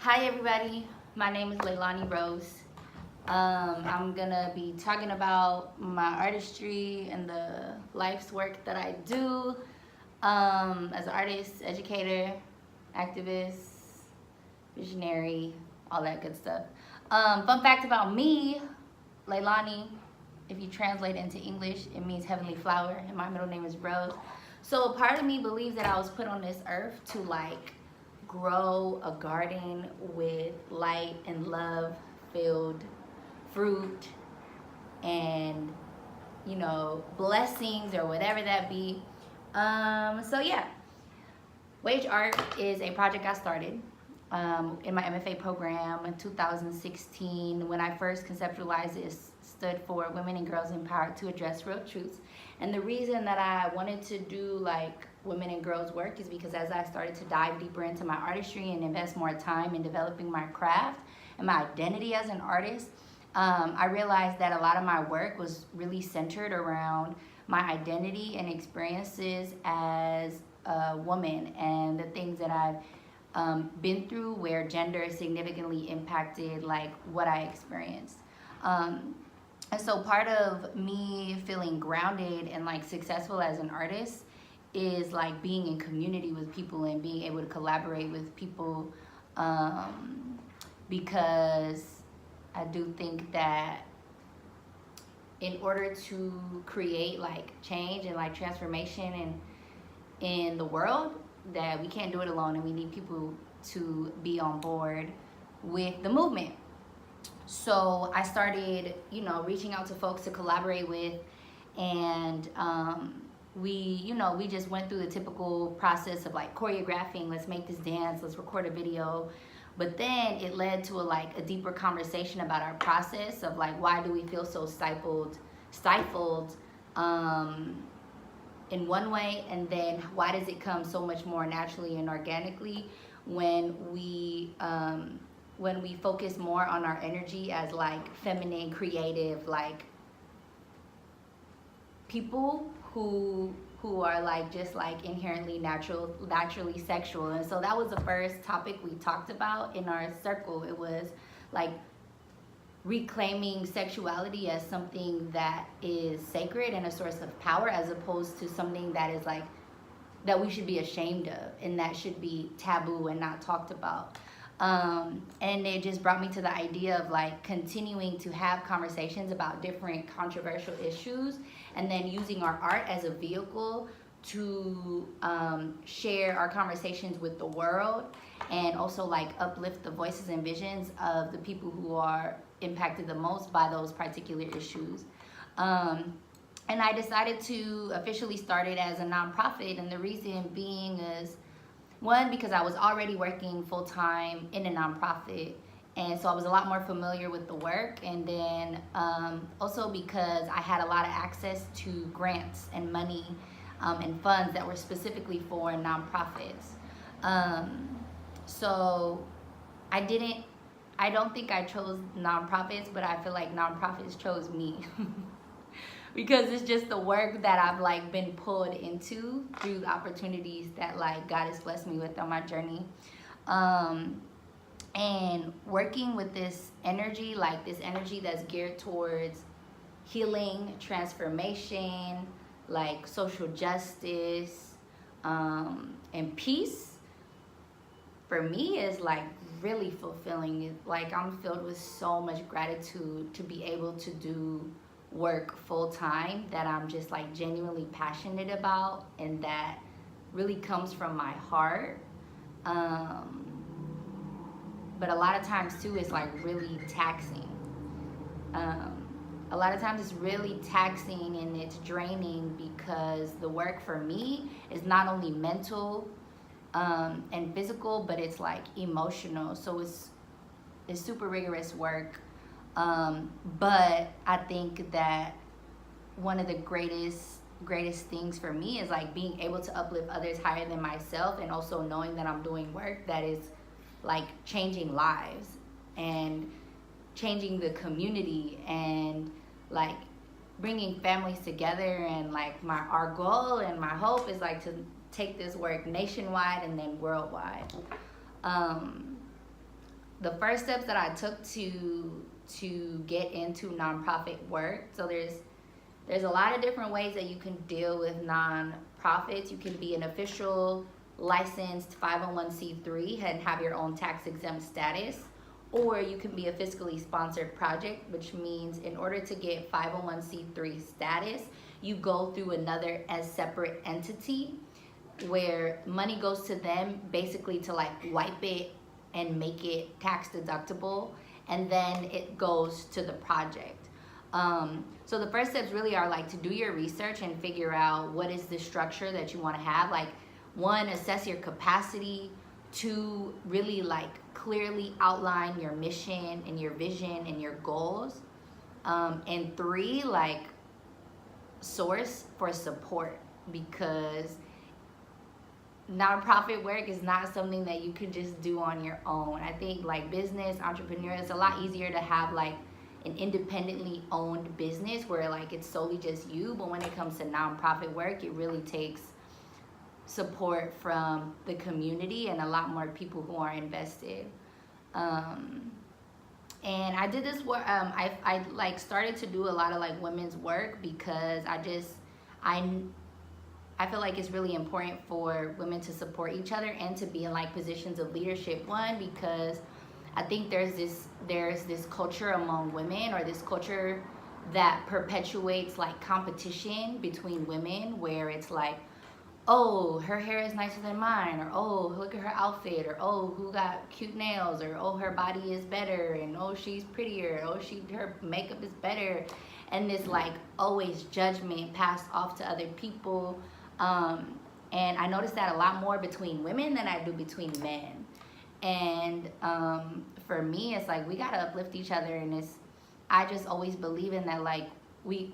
Hi everybody, my name is Leilani Rose. I'm gonna be talking about my artistry and the life's work that I do as an artist, educator, activist, visionary, all that good stuff. Fun fact about me, Leilani, if you translate it into English, it means heavenly flower, and my middle name is Rose. So a part of me believes that I was put on this earth to grow a garden with light and love filled fruit and blessings or whatever that be. So yeah, Wage Art is a project I started in my MFA program in 2016. When I first conceptualized it, stood for Women and Girls Empowered to Address Real Truths. And the reason that I wanted to do women and girls work is because as I started to dive deeper into my artistry and invest more time in developing my craft and my identity as an artist, I realized that a lot of my work was really centered around my identity and experiences as a woman and the things that I've been through where gender significantly impacted what I experienced. And so part of me feeling grounded and successful as an artist is being in community with people and being able to collaborate with people, because I do think that in order to create change and transformation in the world, that we can't do it alone and we need people to be on board with the movement. So I started, reaching out to folks to collaborate with, and we just went through the typical process of choreographing, let's make this dance, let's record a video. But then it led to a deeper conversation about our process of why do we feel so stifled in one way, and then why does it come so much more naturally and organically when we focus more on our energy as feminine, creative, people who are just inherently naturally sexual. And so that was the first topic we talked about in our circle. It was reclaiming sexuality as something that is sacred and a source of power, as opposed to something that is that we should be ashamed of and that should be taboo and not talked about. And it just brought me to the idea of continuing to have conversations about different controversial issues, and then using our art as a vehicle to share our conversations with the world, and also uplift the voices and visions of the people who are impacted the most by those particular issues. And I decided to officially start it as a nonprofit, and the reason being is, one, because I was already working full-time in a nonprofit, and so I was a lot more familiar with the work, and then also because I had a lot of access to grants and money and funds that were specifically for nonprofits. So I don't think I chose nonprofits, but I feel like nonprofits chose me. Because it's just the work that I've been pulled into through the opportunities that God has blessed me with on my journey. And working with this energy, this energy that's geared towards healing, transformation, social justice, and peace, for me is really fulfilling. I'm filled with so much gratitude to be able to do work full time that I'm just genuinely passionate about, and that really comes from my heart. But a lot of times too, it's really taxing. A lot of times it's really taxing and it's draining, because the work for me is not only mental and physical, but it's emotional. So it's super rigorous work. But I think that one of the greatest things for me is being able to uplift others higher than myself, and also knowing that I'm doing work that is changing lives and changing the community, and bringing families together. And our goal and my hope is to take this work nationwide and then worldwide. the first steps that I took to get into nonprofit work. So there's a lot of different ways that you can deal with nonprofits. You can be an official licensed 501c3 and have your own tax exempt status, or you can be a fiscally sponsored project, which means in order to get 501c3 status, you go through another as separate entity where money goes to them basically to like wipe it and make it tax deductible, and then it goes to the project. So the first steps really are like to do your research and figure out what is the structure that you want to have. Like, one, assess your capacity. Two, really like clearly outline your mission and your vision and your goals. And three, like source for support, because nonprofit work is not something that you can just do on your own. I think like business, entrepreneur, it's a lot easier to have like an independently owned business where like it's solely just you, but when it comes to nonprofit work, it really takes support from the community and a lot more people who are invested. And I did this work, I like started to do a lot of like women's work because I feel like it's really important for women to support each other and to be in like positions of leadership. One, because I think there's this culture among women, or this culture that perpetuates like competition between women, where it's like, oh, her hair is nicer than mine, or oh, look at her outfit, or oh, who got cute nails, or oh, her body is better, and oh, she's prettier, oh, her makeup is better, and this like always judgment passed off to other people. And I noticed that a lot more between women than I do between men. And for me, it's like we gotta uplift each other, and I just always believe in that. Like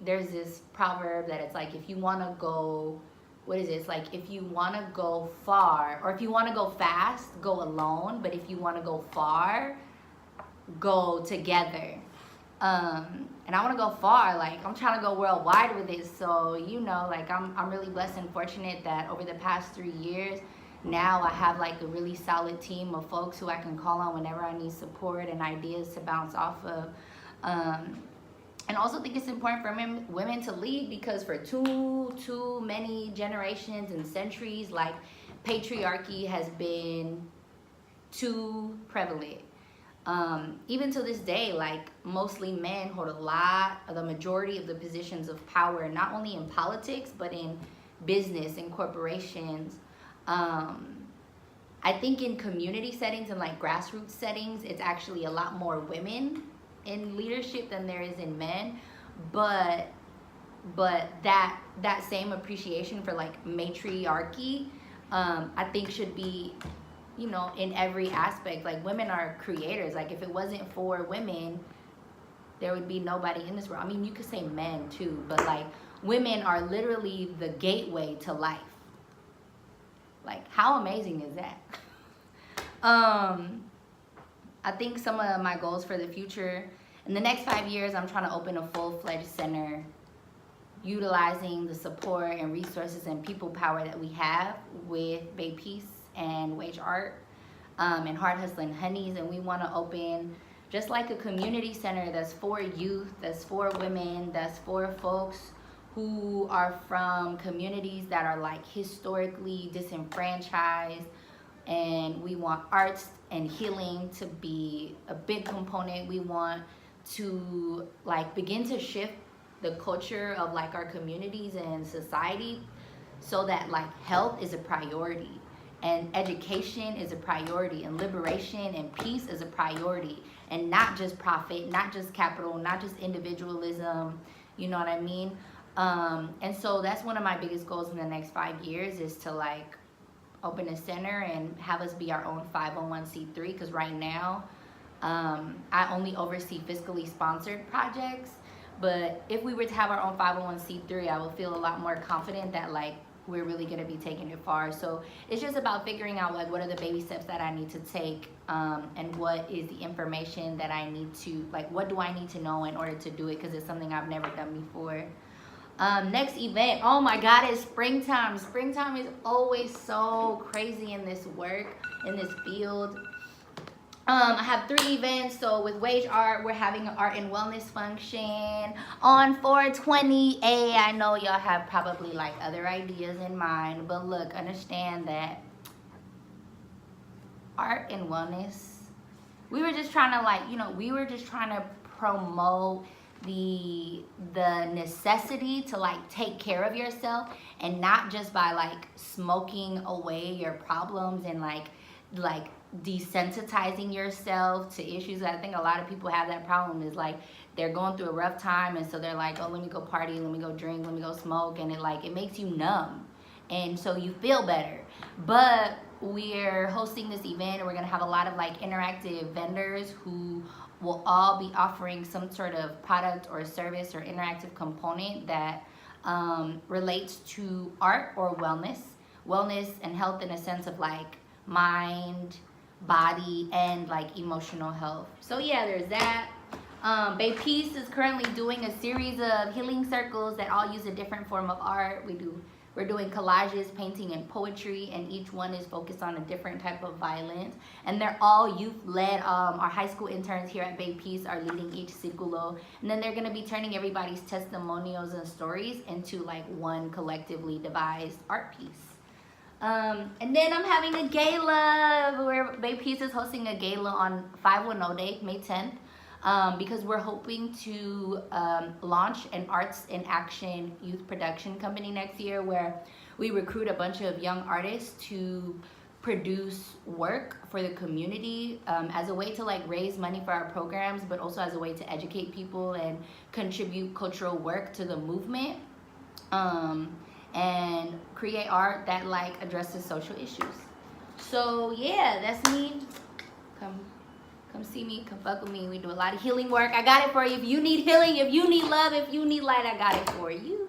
there's this proverb that it's like, if you want to go, what is it? It's like, if you want to go far, or if you want to go fast, go alone. But if you want to go far, go together. And I want to go far. Like, I'm trying to go worldwide with it. So, like I'm really blessed and fortunate that over the past 3 years, now I have like a really solid team of folks who I can call on whenever I need support and ideas to bounce off of. And also think it's important for women to lead, because for too many generations and centuries, like patriarchy has been too prevalent. Even to this day, like mostly men hold the majority of the positions of power, not only in politics, but in business and corporations. I think in community settings and like grassroots settings, it's actually a lot more women in leadership than there is in men. But that same appreciation for like matriarchy, I think should be, in every aspect. Like, women are creators. Like, if it wasn't for women, there would be nobody in this world. I mean, you could say men too, but like women are literally the gateway to life. Like, how amazing is that? I think some of my goals for the future, in the next 5 years, I'm trying to open a full-fledged center utilizing the support and resources and people power that we have with Bay Peace and Wage Art and Heart Hustling Honeys. And we want to open just like a community center that's for youth, that's for women, that's for folks who are from communities that are like historically disenfranchised. And we want arts and healing to be a big component. We want to like begin to shift the culture of like our communities and society, so that like health is a priority, and education is a priority, and liberation and peace is a priority, and not just profit, not just capital, not just individualism. You know what I mean? And so that's one of my biggest goals in the next 5 years, is to like open a center and have us be our own 501c3. Because right now, I only oversee fiscally sponsored projects. But if we were to have our own 501c3, I would feel a lot more confident that like we're really going to be taking it far. So it's just about figuring out like what are the baby steps that I need to take, and what is the information that I need to, like what do I need to know in order to do it, because it's something I've never done before. Next event, oh my God, it's springtime. Springtime is always so crazy in this work, in this field. I have 3 events. So with Wage Art, we're having an art and wellness function on 4/20. I know y'all have probably like other ideas in mind, but look, understand that art and wellness, we were just trying to like, you know, we were just trying to promote the necessity to like take care of yourself, and not just by like smoking away your problems and like desensitizing yourself to issues. I think a lot of people have that problem, is like they're going through a rough time, and so they're like, oh, let me go party, let me go drink, let me go smoke, and it makes you numb, and so you feel better. But we're hosting this event, and we're gonna have a lot of like interactive vendors who will all be offering some sort of product or service or interactive component that relates to art or wellness and health, in a sense of like mind, body, and like emotional health. So yeah, there's that. Bay Peace is currently doing a series of healing circles that all use a different form of art. We're doing collages, painting, and poetry, and each one is focused on a different type of violence. And they're all youth-led. Our high school interns here at Bay Peace are leading each círculo. And then they're gonna be turning everybody's testimonials and stories into like one collectively devised art piece. And then I'm having a gala where Bay Peace is hosting a gala on 510 Day, May 10th. Because we're hoping to launch an Arts in Action youth production company next year, where we recruit a bunch of young artists to produce work for the community as a way to like raise money for our programs, but also as a way to educate people and contribute cultural work to the movement, and create art that like addresses social issues. So yeah, that's me. Come see me, come fuck with me. We do a lot of healing work. I got it for you. If you need healing, if you need love, if you need light, I got it for you.